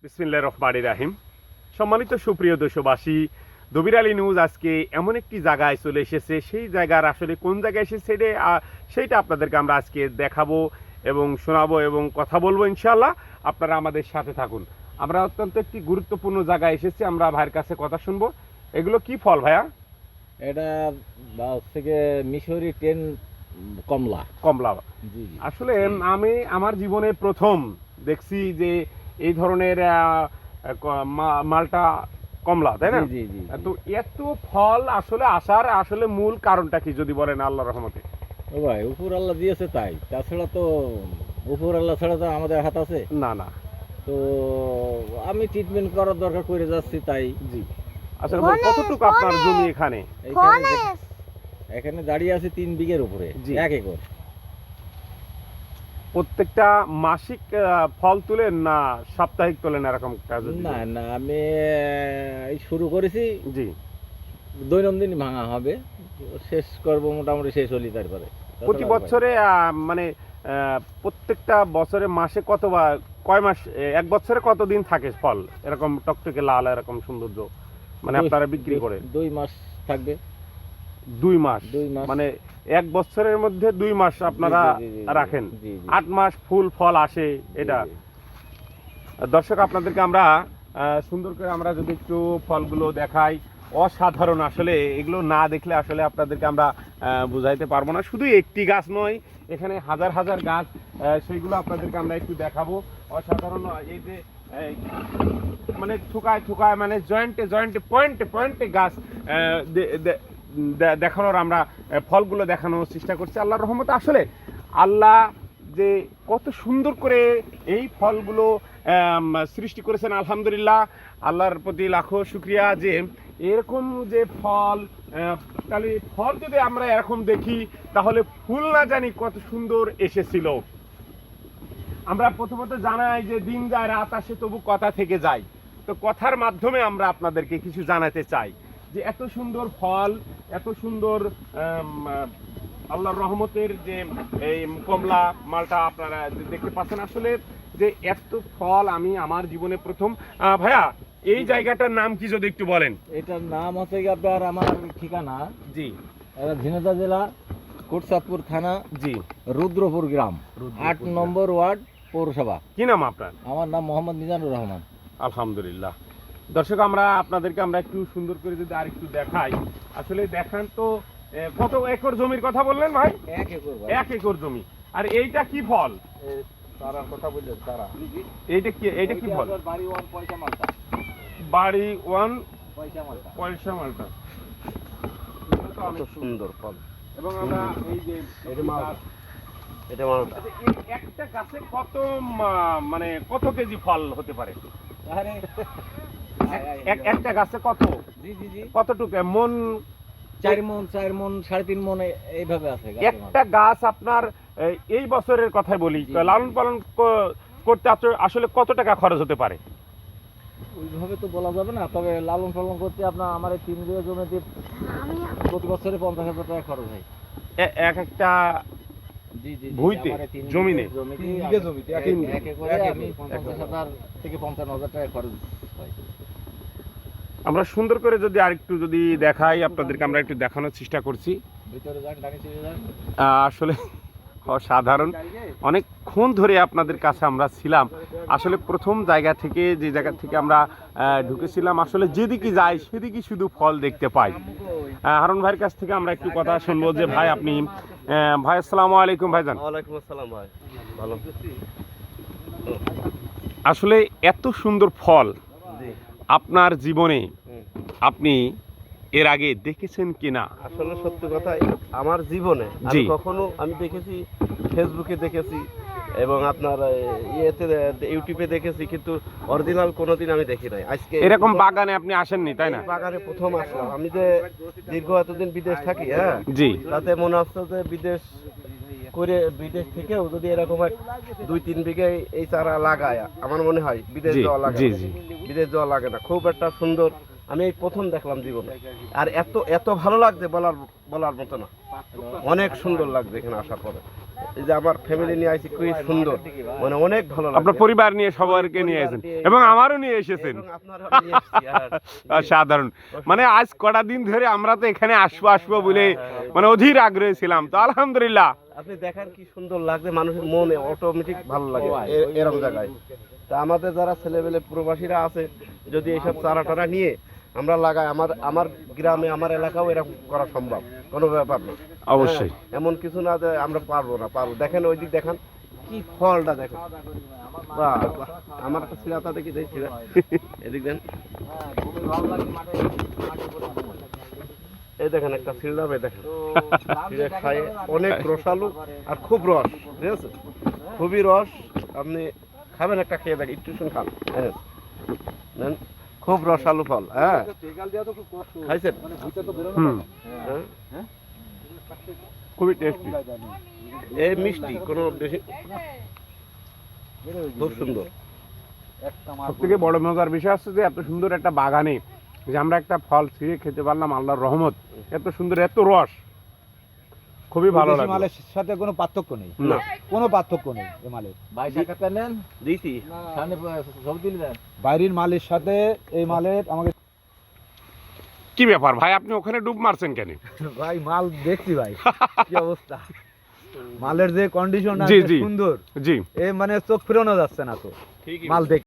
বিসমিল্লাহির রহমানির রহিম। সম্মানিত সুপ্রিয় দেশবাসী, দবির আলী নিউজ আজকে এমন একটি জায়গায় চলে এসেছে। সেই জায়গার আসলে কোন জায়গায় এসেছে সেইটা আপনাদেরকে আমরা আজকে দেখাবো এবং শোনাবো এবং কথা বলবো ইনশাআল্লাহ। আপনারা আমাদের সাথে থাকুন। আমরা অত্যন্ত একটি গুরুত্বপূর্ণ জায়গায় এসেছি, আমরা ভাইয়ের কাছে কথা শুনবো। এগুলো কি ফল ভাইয়া? এটা থেকে মিশরি টেন কমলা। কমলা। জি জি। আসলে আমি আমার জীবনে প্রথম দেখছি যে এই ধরনের মালটা কমলা, তাই না? জি জি। তো এত ফল আসলে আসার আসলে মূল কারণটা কি যদি বলেন আল্লাহর রহমতে? ও ভাই, উপর আল্লাহ দিয়েছে তাই, তাছাড়া তো উপর আল্লাহ ছাড়া তো আমাদের হাত আছে না না। তো আমি ট্রিটমেন্ট করার দরকার করে যাচ্ছি তাই। জি। আসলে কতটুকু আপনার জমি এখানে? এখানে দাঁড়িয়ে আছে 3 বিঘের উপরে, 1 একর। প্রত্যেকটা মাসিক ফল তুলেন না সাপ্তাহিক তোলেন এরকম কাজ? না না, আমি এই শুরু করেছি। জি। দৈনন্দিন ভাঙা হবে, শেষ করব মোটামুটি শেষ হলি তারপরে। প্রতি বছরে মানে প্রত্যেকটা বছরে মাসে কয় মাস, এক বছরে কতদিন থাকে ফল এরকম টকটকে লাল এরকম সৌন্দর্য মানে আপনারা বিক্রি করে? 2 মাস থাকবে। 2 মাস? 2 মাস মানে এক বছরের মধ্যে 2 মাস আপনারা রাখেন, 8 মাস ফুল ফল আসে এটা। দর্শক আপনাদেরকে আমরা সুন্দর করে আমরা যদি একটু ফলগুলো দেখাই, অসাধারণ। আসলে এগুলো না দেখলে আসলে আপনাদেরকে আমরা বুঝাইতে পারবো না। শুধু একটি গাছ নয়, এখানে হাজার হাজার গাছ, সেইগুলো আপনাদেরকে আমরা একটু দেখাবো। অসাধারণ এই যে মানে থুকায় থুকায় মানে জয়েন্টে জয়েন্টে পয়েন্টে পয়েন্টে গাছ দেখানোর আমরা ফলগুলো দেখানোর চেষ্টা করছি আল্লাহর রহমতে। আসলে আল্লাহ যে কত সুন্দর করে এই ফলগুলো সৃষ্টি করেছেন, আলহামদুলিল্লাহ, আল্লাহর প্রতি লাখো শুকরিয়া যে এরকম যে ফল, তাহলে ফল যদি আমরা এরকম দেখি তাহলে ফুল না জানি কত সুন্দর এসেছিল। আমরা প্রথমত জানাই যে দিন যায় রাত আসে তবু কথা থেকে যায়। তো কথার মাধ্যমে আমরা আপনাদেরকে কিছু জানাতে চাই যে এত সুন্দর ফল, এত সুন্দর আল্লাহর রহমতের যে এই কমলা মালটা আপনারা দেখতে পাচ্ছেন। আসলে যে এত ফল আমি আমার জীবনে প্রথম। ভাইয়া, এই জায়গাটার নাম কি যদি একটু বলেন? এটার নাম হচ্ছে আপনার, আমার ঠিকানা জি ঝিনাইদহ জেলা কোটচাঁদপুর থানা, জি, রুদ্রপুর গ্রাম, 8 নম্বর ওয়ার্ড পৌরসভা। কি নাম আপনার? আমার নাম মোহাম্মদ মিজানুর রহমান। আলহামদুলিল্লাহ। দর্শক আপনাদেরকে আমরা একটু সুন্দর করে যদি আর একটু দেখাই, আসলে দেখান তো কত একর জমির কথা বললেন ভাই? 1 একর। 1 একর জমি। আর এইটা কি ফল? তারার কথা বললেন, তারা। এইটা কি ফল? বাড়ি 1 পয়সা মালটা। বাড়ি 1 পয়সা মালটা। পয়সা মালটা। কত সুন্দর ফল। এবং আমরা এই যে এটা মালটা। একটা গাছে কত মানে কত কেজি ফল হতে পারে? আরে একটা গাছে কত? জি জি জি। কতটুকু মন? 4 মণ, 3.5 মণ এইভাবে আছে। একটা গাছ আপনার এই বছরের কথাই বলি, লালন পালন করতে আসলে কত টাকা খরচ হতে পারে? ওইভাবে তো বলা যাবে না, তবে লালন পালন করতে আপনার আমার এই 3 বিঘা জমিতে প্রতি বছরে 50,000 টাকা খরচ হয় এক একটা। জি জি। ভুইতে জমিনে 3 বিঘা জমিতে 1 একরে আমি 50,000 থেকে 55,000 টাকা খরচ হয়। আমরা সুন্দর করে যদি আরেকটু যদি দেখাই আপনাদেরকে, আমরা একটু দেখানোর চেষ্টা করছি। ভিতরে যান, ডানি চলে যান। আসলে অসাধারণ, অনেকক্ষণ ধরে আপনাদের কাছে আমরা ছিলাম। আসলে প্রথম জায়গা থেকে, যে জায়গা থেকে আমরা ঢুকেছিলাম, আসলে যেদিকে যাই সেদিকে শুধু ফল দেখতে পাই। হারুন ভাইয়ের কাছ থেকে আমরা একটু কথা শুনবো যে ভাই আপনি, ভাই আসসালামু আলাইকুম ভাইজান। ওয়ালাইকুম আসসালাম ভাই, ভালো। আসলে এত সুন্দর ফল আপনার জীবনে আপনি এর আগে দেখেছেন কিনা? আসলে সত্যি কথাই, আমার জীবনে আমি কখনো আমি দেখেছি, ফেসবুকে দেখেছি এবং আপনার ইয়েতে ইউটিউবে দেখেছি, কিন্তু অরিজিনাল কোনোদিন আমি দেখি নাই। আজকে এরকম বাগানে আপনি আসেননি, তাই না? বাগানে প্রথম আসলাম। আমি যে দীর্ঘ এতদিন বিদেশ থাকি, হ্যাঁ জি, তাতে মনে হচ্ছে যে বিদেশ থেকেও যদি এরকম 2-3 বিঘে এই চারা লাগায়, আমার মনে হয় বিদেশ যাওয়া লাগে। বিদেশ যাওয়া লাগে না। খুব একটা সুন্দর, আমি এই প্রথম দেখলাম জীবনে। আর এত এত ভালো লাগছে বলার মতো না, অনেক সুন্দর লাগছে এখানে আসার পরে। এই যে আমার ফ্যামিলি নিয়ে আইছি খুবই সুন্দর, মানে অনেক ভালো আপনার লাগছে। পরিবার নিয়ে সবাইকে নিয়ে এসেছেন এবং আমারও নিয়ে এসেছেন। এবং আপনারাও নিয়ে এসছি, আর সাধারণ মানে আজ কটা দিন ধরে আমরা তো এখানে আসবো বলে মানে অধীর আগ্রহী ছিলাম, তো আলহামদুলিল্লাহ। আপনি দেখেন কি সুন্দর লাগছে, মানুষের মনে অটোমেটিক ভালো লাগে এরকম জায়গায়। তা আমাদের যারা ছেলেবেলে প্রবাসীরা আছে, যদি এইসব চারা টারা নিয়ে আমরা লাগাই, আমার গ্রামে আমার এলাকাও এরকম করা সম্ভব, কোনো ব্যাপার না। অবশ্যই। হ্যাঁ, এমন কিছু না যে আমরা পারবো না, পারবো। দেখেন ওই দিক দেখেন কি ফলটা দেখেন, বাহ বাহ। আমার একটা ছিড়াটা দেখি দেখি এদিক দেন, এই দেখেন একটা ছিড়াবে দেখেন, ছিঁড়ে খায় অনেক রসালু আর খুব রস, ঠিক আছে, খুবই রস। আপনি খাবেন, একটা খেয়ে দেখেন, একটু শুন খান, হ্যাঁ নেন, খুব রসালু ফল। হ্যাঁ খাইছেন? হ্যাঁ খুবই টেস্টি, এই মিষ্টি কোনো বেশি, খুব সুন্দর। সব থেকে বড় মজার বিষয় হচ্ছে যে এত সুন্দর একটা বাগানে যে আমরা একটা ফল ছিঁড়ে খেতে পারলাম, আল্লাহর রহমত, এত সুন্দর, এত রস, খুবই ভালো বিদেশি লাগে। মালের সাথে কোনো পার্থক্য নেই, না, কোনো পার্থক্য নেই এই মালের। দিছি বাইরের মালের সাথে এই মালের আমাকে কি ব্যাপার ভাই, আপনি ওখানে ডুব মারছেন কেন? ভাই মাল দেখছি ভাই, কি অবস্থা, মালের যে কন্ডিশন জি, জি। সুন্দর, জি, এ মানে চোখ ফিরানো যাচ্ছে না তো ঠিকই মাল দেখ।